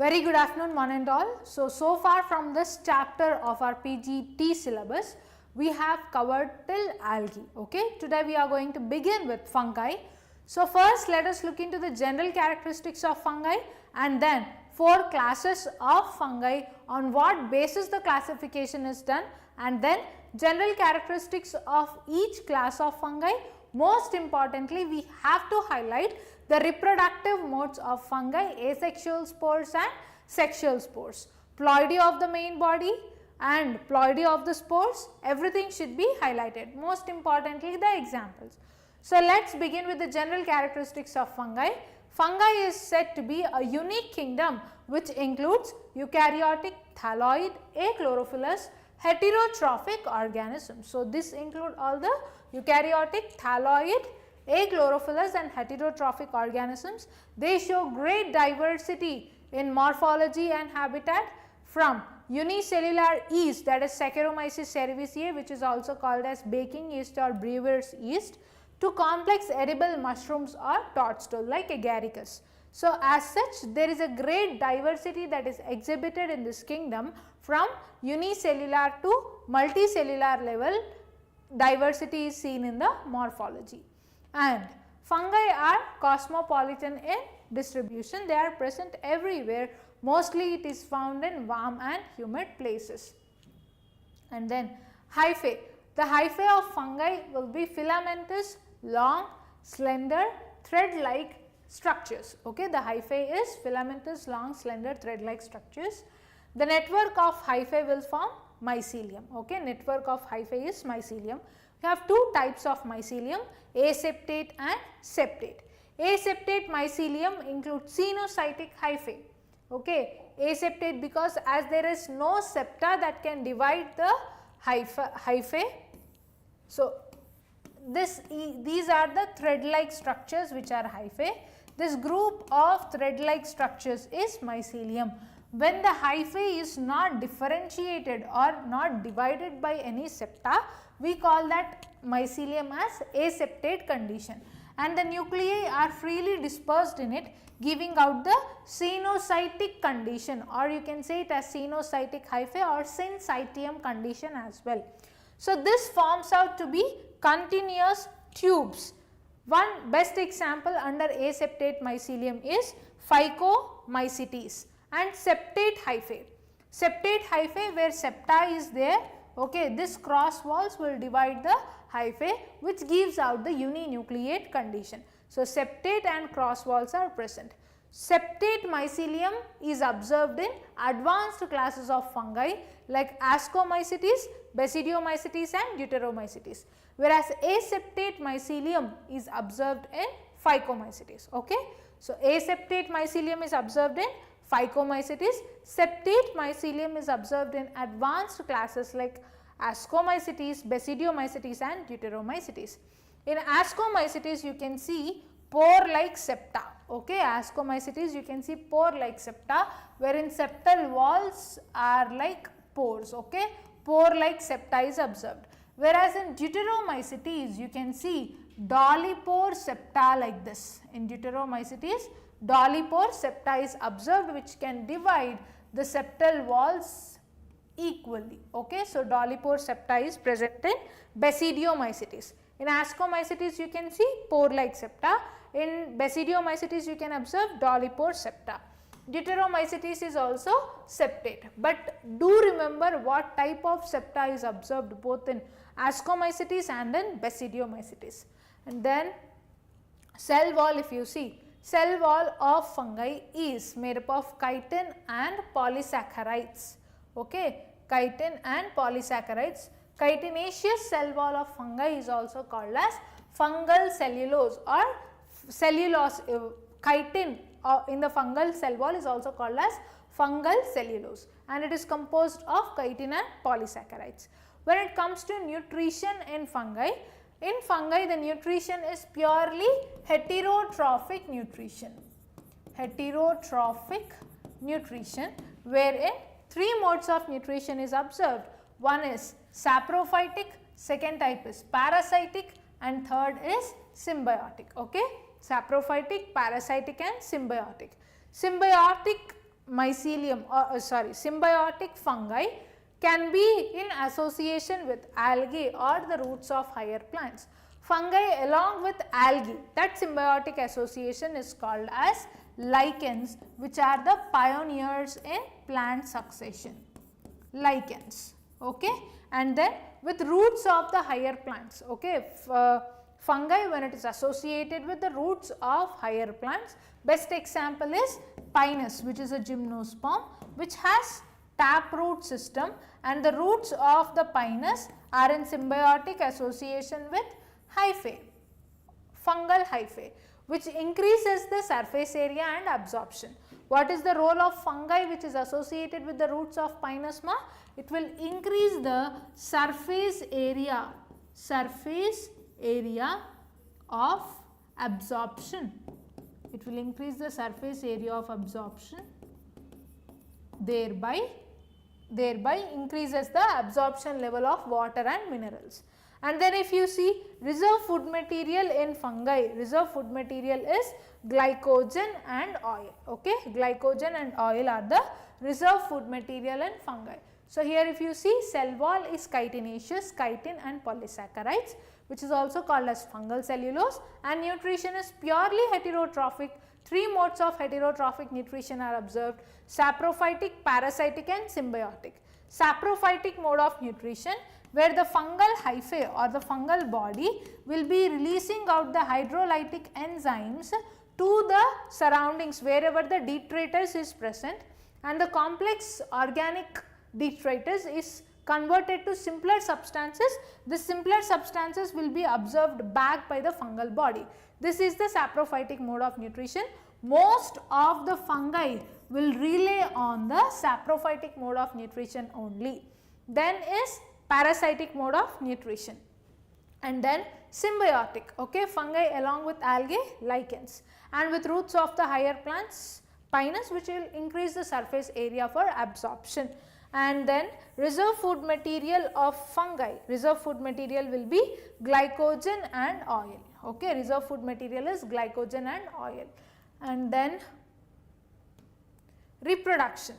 Very good afternoon one and all. So far from this chapter of our PGT syllabus, we have covered till algae. Okay. Today we are going to begin with fungi. So first let us look into the general characteristics of fungi and then 4 classes of fungi, on what basis the classification is done, and then general characteristics of each class of fungi. Most importantly, we have to highlight the reproductive modes of fungi, asexual spores and sexual spores, ploidy of the main body and ploidy of the spores, everything should be highlighted. Most importantly, the examples. So let us begin with the general characteristics of fungi. Fungi is said to be a unique kingdom which includes eukaryotic, thalloid, achlorophyllous, heterotrophic organisms. So this include all the eukaryotic, thalloid, achlorophyllous and heterotrophic organisms. They show great diversity in morphology and habitat, from unicellular yeast, that is Saccharomyces cerevisiae, which is also called as baking yeast or brewer's yeast, to complex edible mushrooms or toadstool like agaricus. So as such, there is a great diversity that is exhibited in this kingdom, from unicellular to multicellular level. Diversity is seen in the morphology, and fungi are cosmopolitan in distribution. They are present everywhere. Mostly it is found in warm and humid places. And then hyphae. The hyphae of fungi will be filamentous, long, slender, thread-like structures. Okay, the hyphae is filamentous, long, slender, thread-like structures. The network of hyphae will form mycelium. Okay, network of hyphae is mycelium. We have 2 types of mycelium, aseptate and septate. Aseptate mycelium includes cenocytic hyphae. Okay, aseptate because as there is no septa that can divide the hyphae. So these are the thread-like structures which are hyphae. This group of thread-like structures is mycelium. When the hyphae is not differentiated or not divided by any septa, we call that mycelium as aseptate condition, and the nuclei are freely dispersed in it, giving out the cenocytic condition, or you can say it as cenocytic hyphae or syncytium condition as well. So this forms out to be continuous tubes. One best example under aseptate mycelium is Phycomycetes and septate hyphae. Septate hyphae, where septa is there, okay, this cross walls will divide the hyphae, which gives out the uninucleate condition. So septate and cross walls are present. Septate mycelium is observed in advanced classes of fungi like Ascomycetes, Basidiomycetes and Deuteromycetes, whereas aseptate mycelium is observed in Phycomycetes. Okay, so aseptate mycelium is observed in Phycomycetes, septate mycelium is observed in advanced classes like Ascomycetes, Basidiomycetes and Deuteromycetes. In Ascomycetes you can see pore-like septa. Okay, Ascomycetes you can see pore-like septa, wherein septal walls are like pores. Okay, pore-like septa is observed. Whereas in Deuteromycetes you can see dolipore septa like this. In Deuteromycetes, dolipore septa is observed, which can divide the septal walls equally. Okay, so dolipore septa is present in Basidiomycetes. In Ascomycetes you can see pore-like septa. In Basidiomycetes you can observe dolipore septa. Deuteromycetes is also septate, but do remember what type of septa is observed both in Ascomycetes and in Basidiomycetes. And then cell wall, if you see, cell wall of fungi is made up of chitin and polysaccharides. Okay, chitin and polysaccharides. Chitinaceous cell wall of fungi is also called as fungal cellulose or cellulose. Chitin in the fungal cell wall is also called as fungal cellulose, and it is composed of chitin and polysaccharides. When it comes to nutrition in fungi the nutrition is purely heterotrophic nutrition. Heterotrophic nutrition, wherein 3 modes of nutrition is observed. One is saprophytic, second type is parasitic, and third is symbiotic. Okay, saprophytic, parasitic and symbiotic. Symbiotic mycelium or symbiotic fungi can be in association with algae or the roots of higher plants. Fungi along with algae, that symbiotic association is called as lichens, which are the pioneers in plant succession. Lichens, okay, and then with roots of the higher plants, okay. Fungi, when it is associated with the roots of higher plants, best example is pinus, which is a gymnosperm which has taproot system, and the roots of the pinus are in symbiotic association with hyphae, fungal hyphae, which increases the surface area and absorption. What is the role of fungi which is associated with the roots of pinus, ma? It will increase the surface area of absorption. It will increase the surface area of absorption, thereby increases the absorption level of water and minerals. And then if you see reserve food material in fungi, reserve food material is glycogen and oil, okay. Glycogen and oil are the reserve food material in fungi. So here if you see, cell wall is chitinaceous, chitin and polysaccharides, which is also called as fungal cellulose, and nutrition is purely heterotrophic. 3 modes of heterotrophic nutrition are observed: saprophytic, parasitic and symbiotic. Saprophytic mode of nutrition, where the fungal hyphae or the fungal body will be releasing out the hydrolytic enzymes to the surroundings wherever the detritus is present, and the complex organic detritus is converted to simpler substances. The simpler substances will be absorbed back by the fungal body. This is the saprophytic mode of nutrition. Most of the fungi will rely on the saprophytic mode of nutrition only. Then is parasitic mode of nutrition, and then symbiotic, okay, fungi along with algae, lichens, and with roots of the higher plants, pinus, which will increase the surface area for absorption. And then reserve food material of fungi, reserve food material will be glycogen and oil, okay, reserve food material is glycogen and oil. And then reproduction,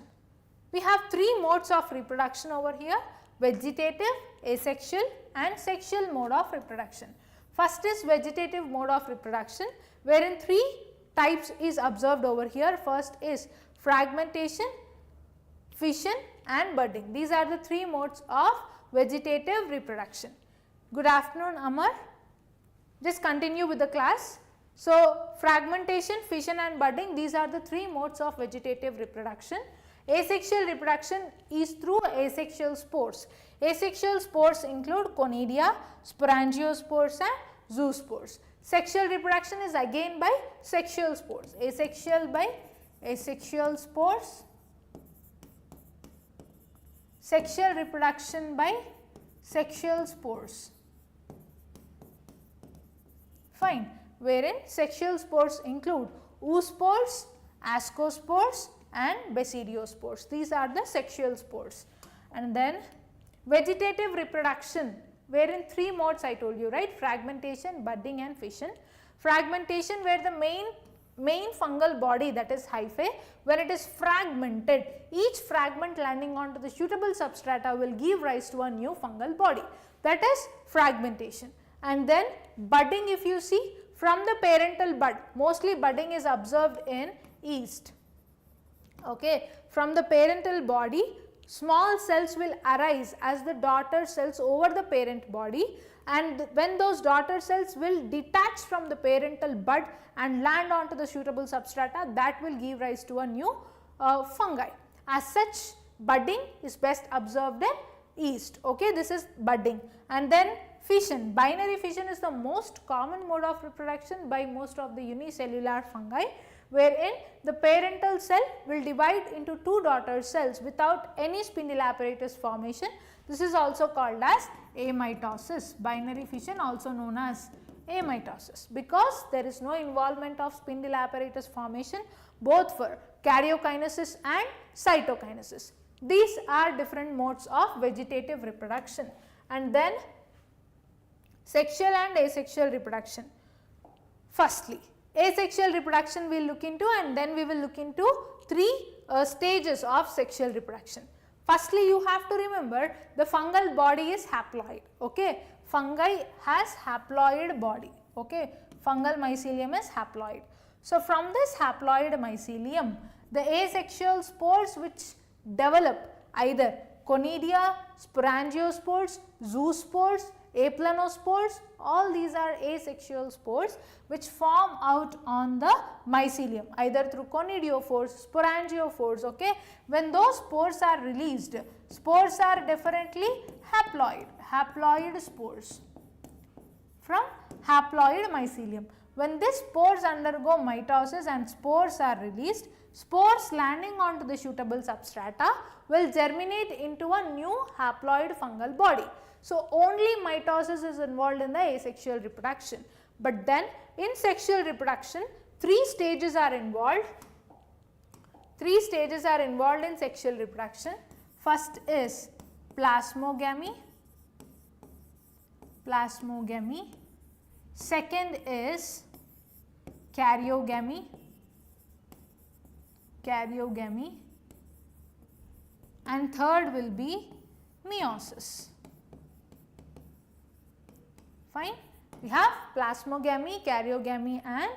we have 3 modes of reproduction over here: vegetative, asexual and sexual mode of reproduction. First is vegetative mode of reproduction, wherein 3 types is observed over here. First is fragmentation, fission and budding. These are the 3 modes of vegetative reproduction. Good afternoon, Amar. Just continue with the class. So, fragmentation, fission and budding, these are the 3 modes of vegetative reproduction. Asexual reproduction is through asexual spores. Asexual spores include conidia, sporangiospores and zoospores. Sexual reproduction is again by sexual spores. Asexual by asexual spores. Sexual reproduction by sexual spores. Fine. Wherein sexual spores include oospores, ascospores and basidiospores. These are the sexual spores. And then vegetative reproduction, wherein 3 modes I told you, right? Fragmentation, budding and fission. Fragmentation, where the main fungal body, that is hyphae, when it is fragmented, each fragment landing onto the suitable substrata will give rise to a new fungal body, that is fragmentation. And then budding, if you see, from the parental bud, mostly budding is observed in yeast, okay. From the parental body, small cells will arise as the daughter cells over the parent body, and when those daughter cells will detach from the parental bud and land onto the suitable substrata, that will give rise to a new fungi. As such, budding is best observed in yeast, okay. This is budding. And then fission, binary fission is the most common mode of reproduction by most of the unicellular fungi, wherein the parental cell will divide into 2 daughter cells without any spindle apparatus formation. This is also called as amitosis. Binary fission, also known as amitosis, because there is no involvement of spindle apparatus formation both for karyokinesis and cytokinesis. These are different modes of vegetative reproduction. And then sexual and asexual reproduction. Firstly, asexual reproduction we will look into, and then we will look into 3 stages of sexual reproduction. Firstly, you have to remember the fungal body is haploid, okay. Fungi has haploid body, okay. Fungal mycelium is haploid. So, from this haploid mycelium, the asexual spores which develop either conidia, sporangiospores, zoospores, aplanospores, all these are asexual spores which form out on the mycelium either through conidiophores, sporangiophores, okay. When those spores are released, spores are definitely haploid spores from haploid mycelium. When these spores undergo mitosis and spores are released, spores landing onto the suitable substrata will germinate into a new haploid fungal body. So, only mitosis is involved in the asexual reproduction, but then in sexual reproduction 3 stages are involved. 3 stages are involved in sexual reproduction. First is plasmogamy. Second is karyogamy. And third will be meiosis. Fine. We have plasmogamy, karyogamy and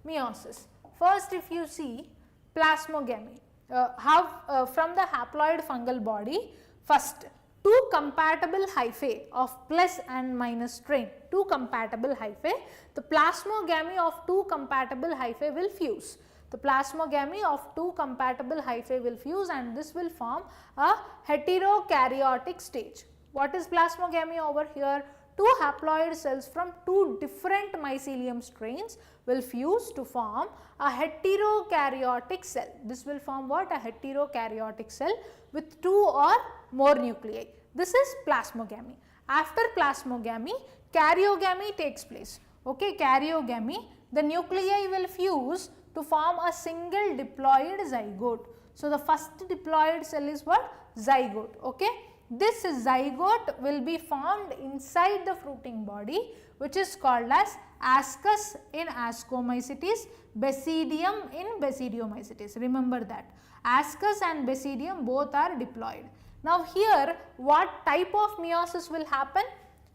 meiosis. First, if you see plasmogamy, from the haploid fungal body, first 2 compatible hyphae of plus and minus strain, 2 compatible hyphae, the plasmogamy of 2 compatible hyphae will fuse. The plasmogamy of 2 compatible hyphae will fuse and this will form a heterokaryotic stage. What is plasmogamy over here? 2 haploid cells from 2 different mycelium strains will fuse to form a heterokaryotic cell. This will form what? A heterokaryotic cell with 2 or more nuclei. This is plasmogamy. After plasmogamy, karyogamy takes place. Okay, karyogamy, the nuclei will fuse to form a single diploid zygote. So, the first diploid cell is what? Zygote. Okay. This zygote will be formed inside the fruiting body, which is called as ascus in ascomycetes, basidium in basidiomycetes. Remember that. Ascus and basidium both are diploid. Now, here what type of meiosis will happen?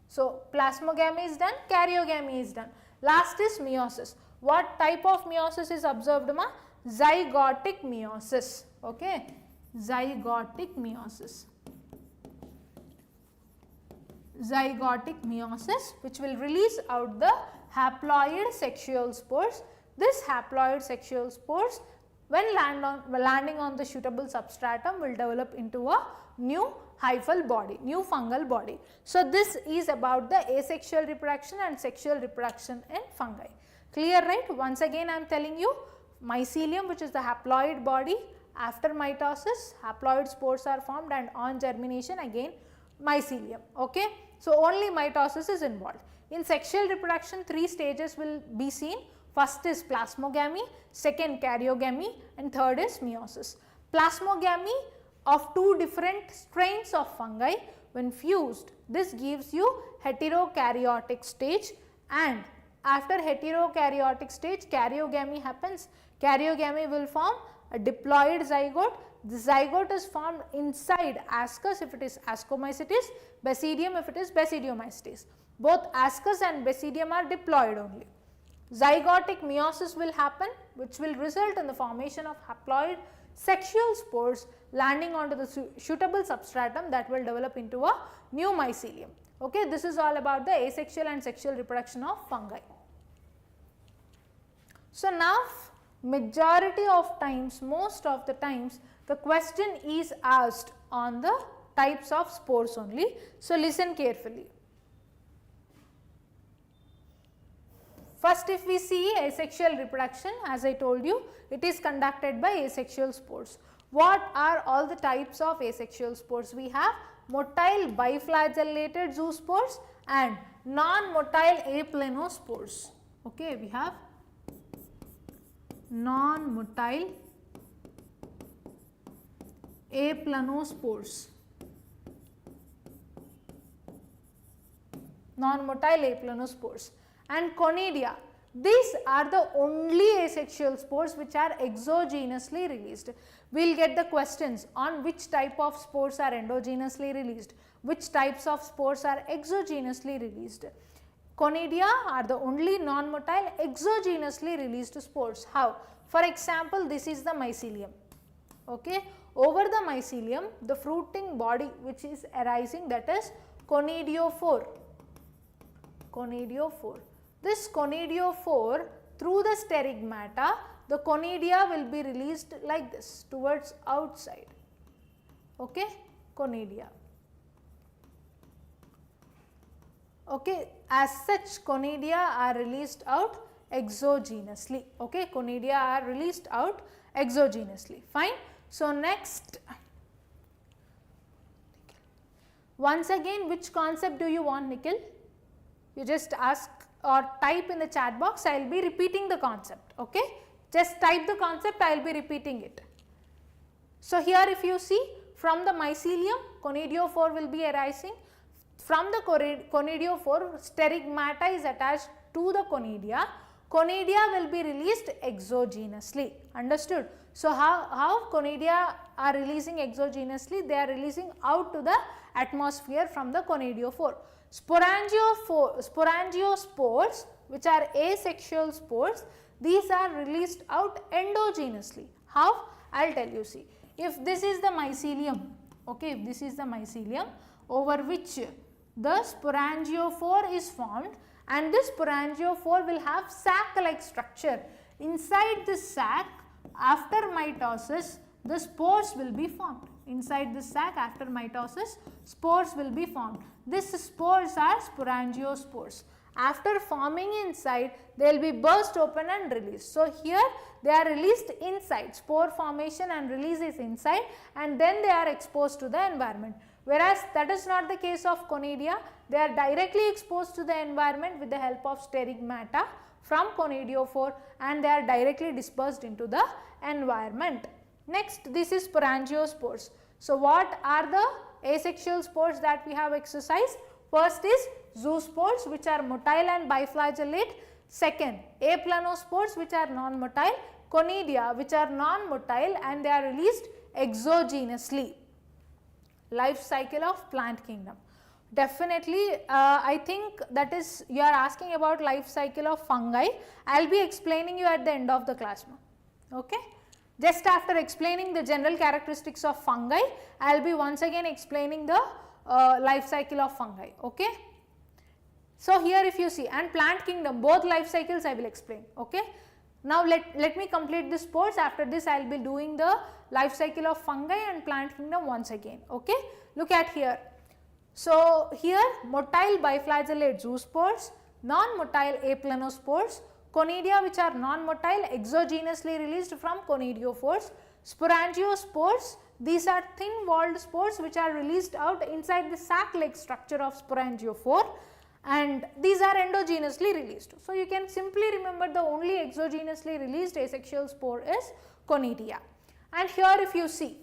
So, plasmogamy is done, karyogamy is done. Last is meiosis. What type of meiosis is observed, ma? Zygotic meiosis. Okay. Zygotic meiosis. Zygotic meiosis, which will release out the haploid sexual spores. This haploid sexual spores, when landing on the suitable substratum, will develop into a new hyphal body, new fungal body. So, this is about the asexual reproduction and sexual reproduction in fungi. Clear, right? Once again I am telling you, mycelium, which is the haploid body, after mitosis haploid spores are formed and on germination again mycelium. Okay. So, only mitosis is involved. In sexual reproduction 3 stages will be seen. First is plasmogamy, second karyogamy and third is meiosis. Plasmogamy of 2 different strains of fungi, when fused, this gives you heterokaryotic stage, and after heterokaryotic stage karyogamy happens. Karyogamy will form a diploid zygote. The zygote is formed inside ascus if it is ascomycetes, basidium if it is basidiomycetes. Both ascus and basidium are diploid only. Zygotic meiosis will happen, which will result in the formation of haploid sexual spores landing onto the suitable substratum that will develop into a new mycelium. Okay, this is all about the asexual and sexual reproduction of fungi. So, now majority of times, most of the times, the question is asked on the types of spores only. So, listen carefully. First, if we see asexual reproduction, as I told you, it is conducted by asexual spores. What are all the types of asexual spores? We have motile biflagellated zoospores and non-motile aplanospores. Okay, we have non-motile aplanospores. Non-motile aplanospores and conidia. These are the only asexual spores which are exogenously released. We will get the questions on which type of spores are endogenously released, which types of spores are exogenously released. Conidia are the only non-motile exogenously released spores. How? For example, this is the mycelium. Okay. Over the mycelium, the fruiting body which is arising, that is conidiophore. Conidiophore. This conidiophore, through the sterigmata, the conidia will be released like this towards outside. Okay. Conidia. Okay. As such, conidia are released out exogenously. Okay. Conidia are released out exogenously. Fine. So, next, once again, which concept do you want, Nikhil? You just ask or type in the chat box. I will be repeating the concept. Okay. Just type the concept, I will be repeating it. So, here if you see, from the mycelium, conidiophore will be arising. From the conidiophore, sterigmata is attached to the conidia. Conidia will be released exogenously. Understood? So, how conidia are releasing exogenously? They are releasing out to the atmosphere from the conidiophore. Sporangiospores, which are asexual spores, these are released out endogenously. How? I will tell you. See, if this is the mycelium, okay, if this is the mycelium over which the sporangiophore is formed, and this sporangiophore will have sac-like structure. Inside this sac, after mitosis, the spores will be formed. Inside this sac, after mitosis, spores will be formed. These spores are sporangiospores. After forming inside, they will be burst open and released. So, here they are released inside. Spore formation and release is inside, and then they are exposed to the environment. Whereas, that is not the case of conidia. They are directly exposed to the environment with the help of sterigmata from conidiophore, and they are directly dispersed into the environment. Next, this is sporangiospores. So, what are the asexual spores that we have exercised? First is zoospores, which are motile and biflagellate. Second, aplanospores, which are non-motile. Conidia, which are non-motile, and they are released exogenously. Life cycle of plant kingdom. Definitely, I think that is, you are asking about life cycle of fungi. I will be explaining you at the end of the class. Okay. Just after explaining the general characteristics of fungi, I will be once again explaining the life cycle of fungi. Okay. So, here if you see, and plant kingdom, both life cycles I will explain. Okay. Now, let me complete the spores. After this, I will be doing the life cycle of fungi and plant kingdom once again. Okay. Look at here. So, here motile biflagellate zoospores, non-motile aplanospores, conidia which are non-motile exogenously released from conidiophores, sporangiospores, these are thin walled spores which are released out inside the sac-like structure of sporangiophore, and these are endogenously released. So, you can simply remember the only exogenously released asexual spore is conidia. And here if you see,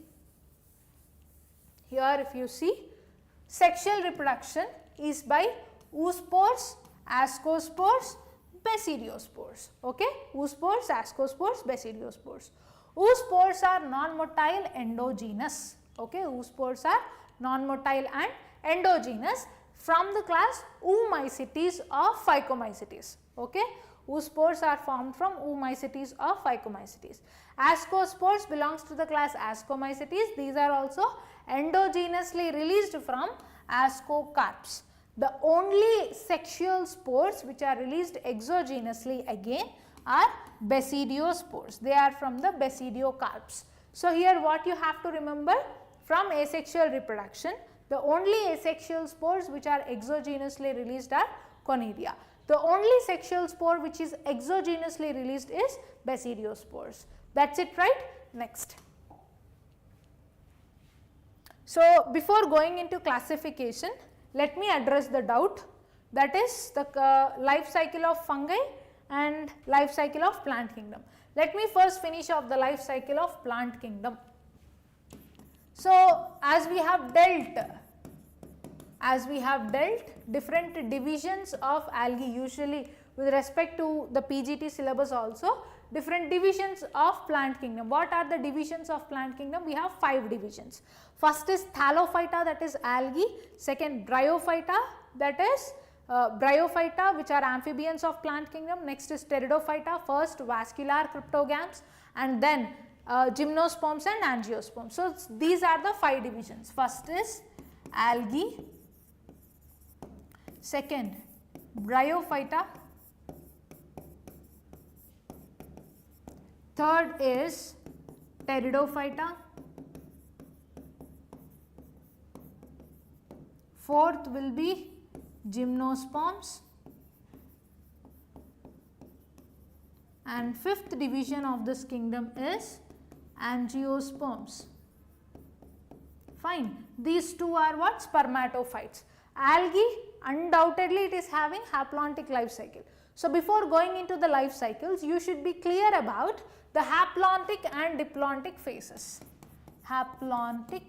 sexual reproduction is by oospores, ascospores, basidiospores. Okay, oospores, ascospores, basidiospores. Oospores are non-motile endogenous. Okay, oospores are non-motile and endogenous from the class oomycetes or phycomycetes. Okay, oospores are formed from oomycetes or phycomycetes. Ascospores belongs to the class ascomycetes. These are also endogenously released from ascocarps. The only sexual spores which are released exogenously again are basidiospores. They are from the basidiocarps. So, here what you have to remember from asexual reproduction, the only asexual spores which are exogenously released are conidia. The only sexual spore which is exogenously released is basidiospores. That is it, right? Next. So, before going into classification, let me address the doubt, that is the life cycle of fungi and life cycle of plant kingdom. Let me first finish off the life cycle of plant kingdom. So, as we have dealt different divisions of algae, usually with respect to the PGT syllabus also, different divisions of plant kingdom. What are the divisions of plant kingdom? We have 5 divisions. First is Thallophyta, that is algae. Second, Bryophyta, that is Bryophyta, which are amphibians of plant kingdom. Next is Pteridophyta, first vascular cryptogams, and then gymnosperms and angiosperms. So these are the 5 divisions. First is algae, second Bryophyta, third is Pteridophyta, fourth will be gymnosperms, and fifth division of this kingdom is angiosperms. Fine. These two are what? Spermatophytes. Algae, undoubtedly it is having haplontic life cycle. So before going into the life cycles, you should be clear about the haplontic and diplontic phases. Haplontic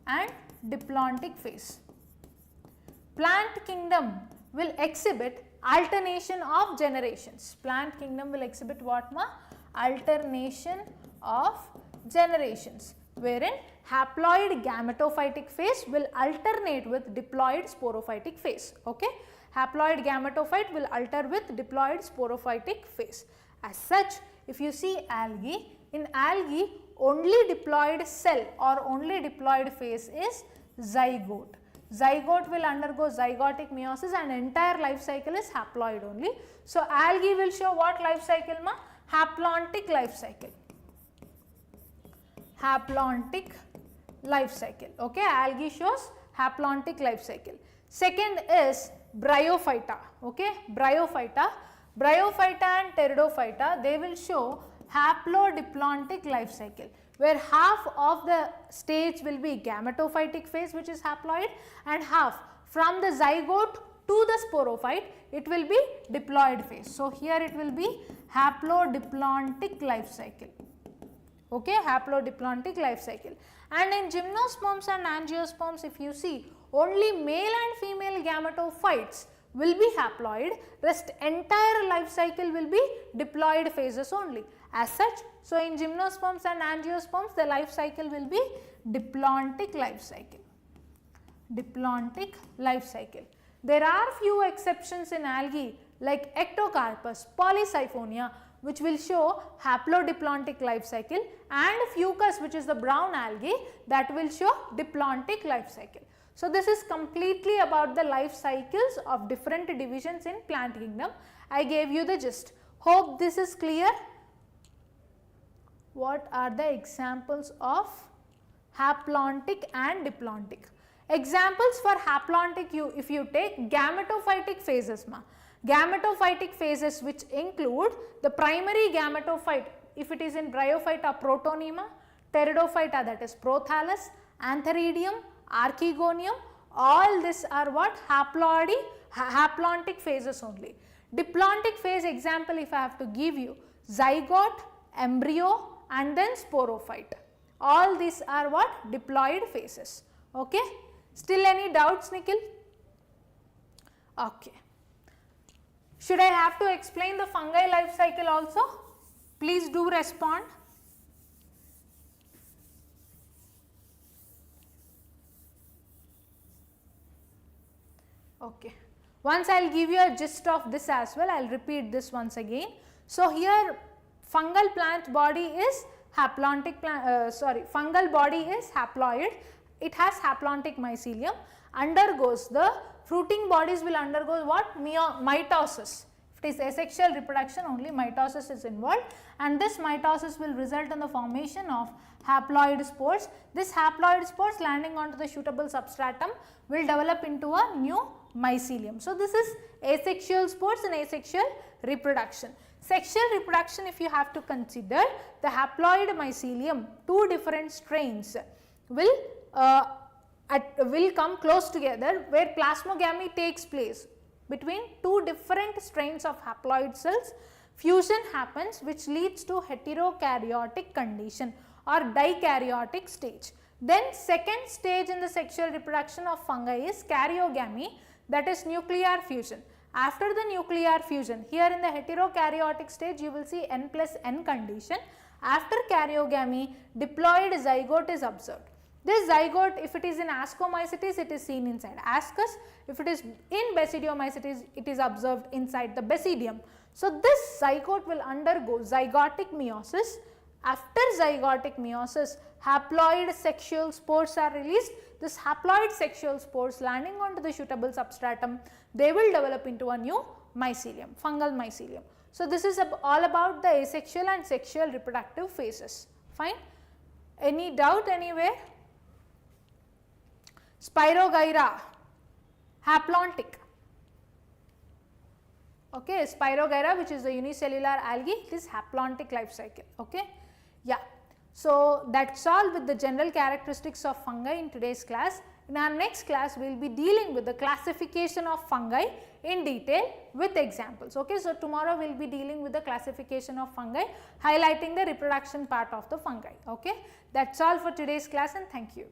and diplontic phase. Plant kingdom will exhibit alternation of generations. Plant kingdom will exhibit what, ma? Alternation of generations, wherein haploid gametophytic phase will alternate with diploid sporophytic phase. Okay? Haploid gametophyte will alter with diploid sporophytic phase. As such, if you see algae, in algae only diploid cell or only diploid phase is zygote. Zygote will undergo zygotic meiosis and entire life cycle is haploid only. So algae will show what life cycle, ma? Haplontic life cycle. Haplontic life cycle. Okay, algae shows haplontic life cycle. Second is Bryophyta. Okay, Bryophyta. Bryophyta and Pteridophyta, they will show haplodiplontic life cycle, where half of the stage will be gametophytic phase, which is haploid, and half from the zygote to the sporophyte it will be diploid phase. So here it will be haplodiplontic life cycle. Okay, haplodiplontic life cycle. And in gymnosperms and angiosperms, if you see, only male and female gametophytes will be haploid, rest entire life cycle will be diploid phases only. As such, so in gymnosperms and angiosperms, the life cycle will be diplontic life cycle. Diplontic life cycle. There are few exceptions in algae like Ectocarpus, Polysiphonia, which will show haplodiplontic life cycle, and Fucus, which is the brown algae, that will show diplontic life cycle. So this is completely about the life cycles of different divisions in plant kingdom. I gave you the gist. Hope this is clear. What are the examples of haplontic and diplontic? Examples for haplontic, if you take gametophytic phases, ma. Gametophytic phases which include the primary gametophyte, if it is in Bryophyta, Protonema, Pteridophyta, that is Prothallus, Antheridium, Archegonium, all this are what? Haplontic phases only. Diplontic phase example, if I have to give you, zygote, embryo and then sporophyte. All these are what? Diploid phases. Okay. Still any doubts, Nikhil? Okay. Should I have to explain the fungi life cycle also? Please do respond. Okay. Once I will give you a gist of this as well, I will repeat this once again. So here fungal plant body is haplontic fungal body is haploid. It has haplontic mycelium, undergoes the fruiting bodies will undergo what? Mitosis. If it is asexual reproduction, only mitosis is involved, and this mitosis will result in the formation of haploid spores. This haploid spores landing onto the suitable substratum will develop into a new mycelium. So this is asexual spores and asexual reproduction. Sexual reproduction, if you have to consider, the haploid mycelium, two different strains will come close together, where plasmogamy takes place between two different strains of haploid cells. Fusion happens, which leads to heterokaryotic condition or dikaryotic stage. Then second stage in the sexual reproduction of fungi is karyogamy, that is nuclear fusion. After the nuclear fusion, here in the heterokaryotic stage you will see N plus N condition. After karyogamy, diploid zygote is observed. This zygote, if it is in Ascomycetes, it is seen inside ascus. If it is in Basidiomycetes, it is observed inside the basidium. So this zygote will undergo zygotic meiosis. After zygotic meiosis, haploid sexual spores are released. This haploid sexual spores landing onto the suitable substratum, they will develop into a new mycelium, fungal mycelium. So this is all about the asexual and sexual reproductive phases. Fine. Any doubt anywhere? Spirogyra, haplontic. Okay, Spirogyra, which is the unicellular algae, it is haplontic life cycle. Okay, yeah. So that's all with the general characteristics of fungi in today's class. In our next class, we will be dealing with the classification of fungi in detail with examples. Okay, so tomorrow we will be dealing with the classification of fungi, highlighting the reproduction part of the fungi. Okay, that's all for today's class, and thank you.